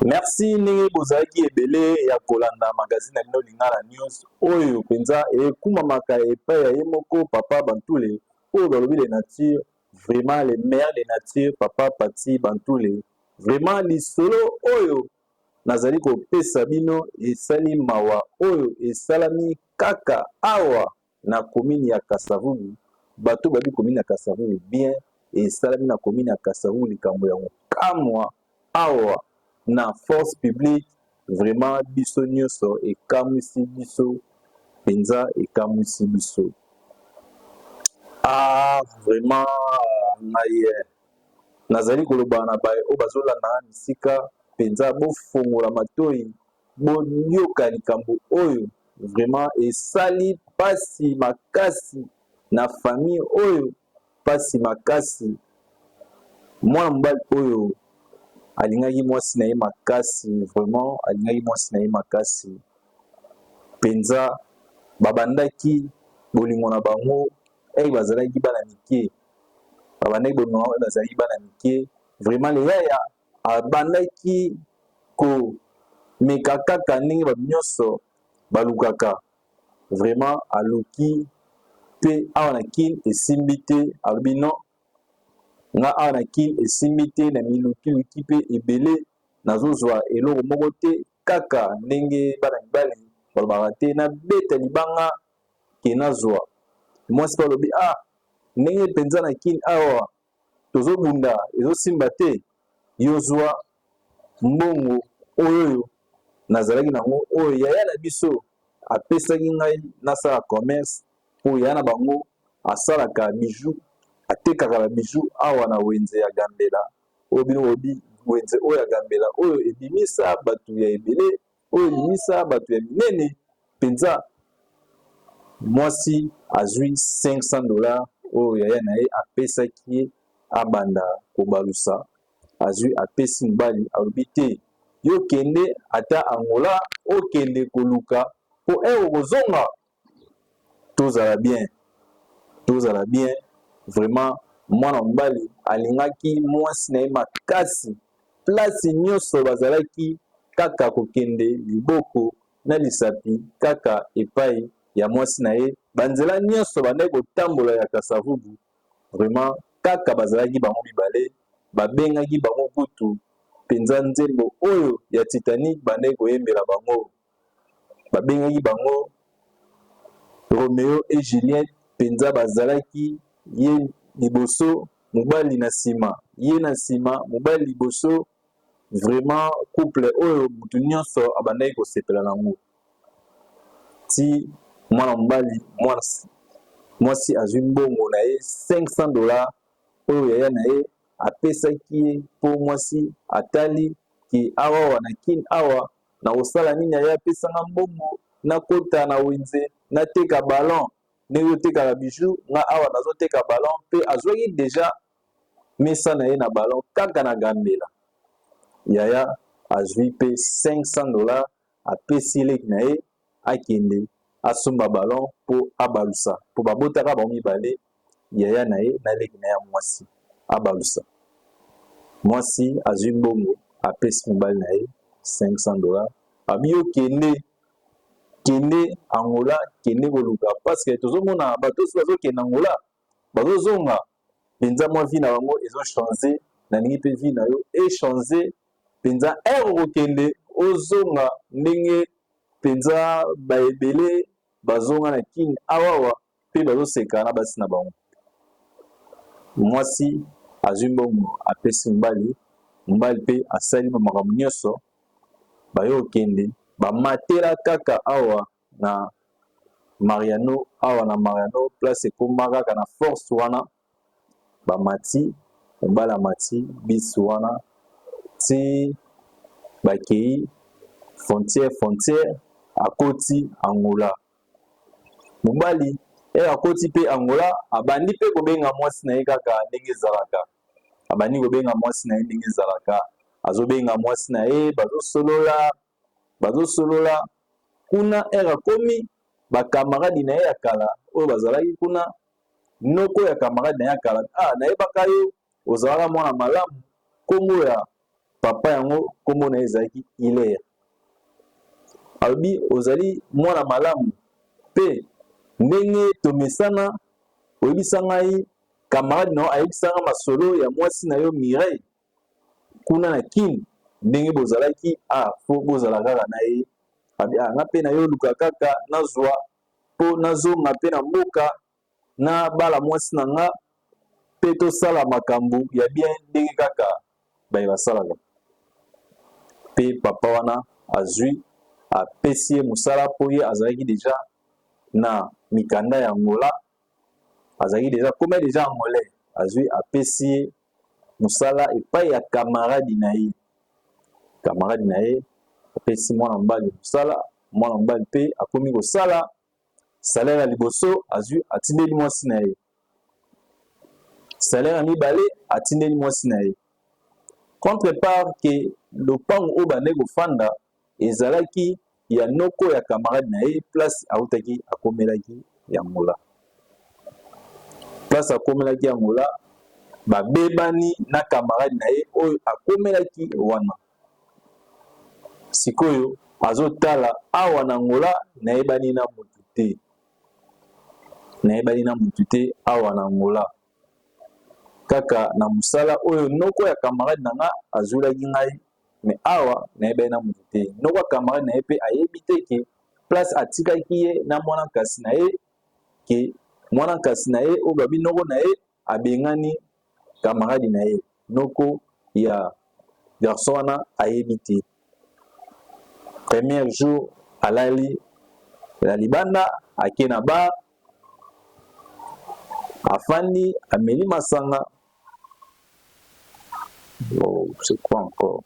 Merci ndenge bozalaki ebele ya kolanda magazine ya bino Lingala News oyo penza ekumamaka epai ya ye moko Papa Bantule oyo balobi les nature vraiment les meilleurs de nature Papa Pati Bantule vraiment lisolo oyo nazali kopesa bino esali mawa oyo esalami kaka awa na commune ya Kasavubu bato babi commune ya Kasavubu bien esalami na commune ya Kasavubu likambo ya kamwa awa na force publique vraiment biso nyonso ekamwisi biso penza ekamwisi biso vraiment ngai nazali koloba na baye oyo bazolanda misika penza bofongola matoi boyoka likambo oyo vraiment esali pasi makasi na famille oyo pasi makasi mwana mobali oyo alingaki mwasi na ye makasi vraiment alingaki mwasi na ye makasi penza babandaki bolingo na bango bazalaki bana mike babandaki bolingo na bango bazalaki bana mike vraiment le yaya abandaki komeka kaka ndenge bato nyonso balukaka vraiment aluki mpe awa na kini esimbi te alobi non nga awa na kini esimbi te na milukiluki mpe ebele nazozwa eloko moko te kaka ndenge bana mibali balobaka te nabeta libanga ke nazwa mwasi mpe alobi ndenge mpenza na kini awa tozobunda ezosimba te yozwa mbongo oyo nazalaki nango oyo yaya na biso apesaki ngai nasala commerce mpo yaya na bango asalaka bijou atekaka babiju awa na wenze ya Gambela oyo bino obi wenze oyo ya Gambela oyo ebimisa bato ya ebele oyo ebimisa bato ya minene penza mwasi azwi $500 oyo yaya na ye apesaki ye abanda kobalusa azwi apesi mobali alobi te yo kende ata Angola okende koluka mpo okozonga tozala bien vraiment mwana mobali alingaki mwasi na ye makasi place nyonso bazalaki kaka kokende liboko na lisapi kaka epai ya mwasi na ye banzela nyonso bandaki kotambola ya Kasavubu vraiment kaka bazalaki bango mibale babengaki bango kutu penza nzembo oyo ya Titanic bandaki koyembela bango babengaki bango Romeo et Juliette penza bazalaki ye liboso mobali na nsima ye na nsima mobali liboso vraiment couple oyo mutu nyonso abandaki kosepela nango ti mwana mobali mwasi azwi mbongo na ye $500 oyo yaya na ye apesaki ye mpo mwasi atali ki awa na kini awa na kosala nini yaya apesanga mbongo nakota na wenze nateka ballon ndenge otekaka bijou nga awa nazoteka ballon mpe azwaki deja mesa na ye na ballon kaka na Gambela yaya azwi mpe $500 apesi leki na ye akende asomba ballon mpo abalusa mpo babotaka bango mibale yaya na ye na leki na ye ya mwasi abalusa mwasi azwi mbongo apesi mobali na ye $500 abi yo kende Angola kende koluka parce que tozomona bato oso bazokende Angola bazozonga penza mwa vi na bango ezochange na ndenge mpe vi na yo echange penza okokende ozonga ndenge penza baebele bazonga na kini awawa mpe bazoseka na basi na bango mwasi azwi mbongo apesi mobali mpe asali makambo nyonso bayo okende bamatela kaka awa na Mariano place ekoma kaka na force wana bamati mobali amati bis wana ti bakei frontière akoti Angola mobali akoti mpe Angola abandi mpe kobenga mwasi na ye kaka ndenge ezalaka abandi kobenga mwasi na ye ndenge ezalaka azobenga mwasi na ye bazosolola kuna akomi bakamaradi na ye ya kala oyo bazalaki kuna noko ya kamaradi na ye ya kala nayebaka yo ozalaka mwana malamu kombo ya papa yango kombo na ezalaki Hilaire. Alobi ozali mwana malamu pe ndenge tomesana oyebisa ngai camarade na yo ayebisanga masolo ya mwasi na yo Mireille kuna na kini ndenge bozalaki fo bozala kaka na ye. Abi nga mpe na yo luka kaka nazwa mpo nazonga mpe na mboka na bala mwasi na nga mpe tosala makambo ya bien ndenge kaka baye basalaka. Mpe papa wana azwi apesi ye mosala mpo ye azalaki deja na mikanda ya Angola, azalaki deja koma deja angolais, azwi apesi ye mosala epai ya kamaradi na ye. Kamaradi na ye apesi mwana mobali mosala, mwana mobali mpe akomi kosala salaire ya liboso, azwi atindeli mwasi na ye. Salaire ya mibale atindeli mwasi na ye. Contre-part ke lopango oyo bande kofanda ezalaki ya noko ya camarade na ye, place autaki akomelaki ya Angola. Place akomelaki ya Angola babebani na camarade na ye oyo akomelaki wana. Sikoyo azotala awa na Angola nayebani na mutu te. Nayebani na mutu te awa na Angola. Kaka na musala oyo noko ya camarade na nga azulaki ngai, me awa nayebani na mutu te. Noko ya camarade na ye pe ayebi te ke place atikaki ye na mwana kasi na ye, ke mwana kasi na ye oyo babi noko na ye abengani camarade na ye. Noko ya garçon wana ayebi te. Premier jour alali la libanda ake na bar afandi ameli masanga. Oh, c'est quoi encore?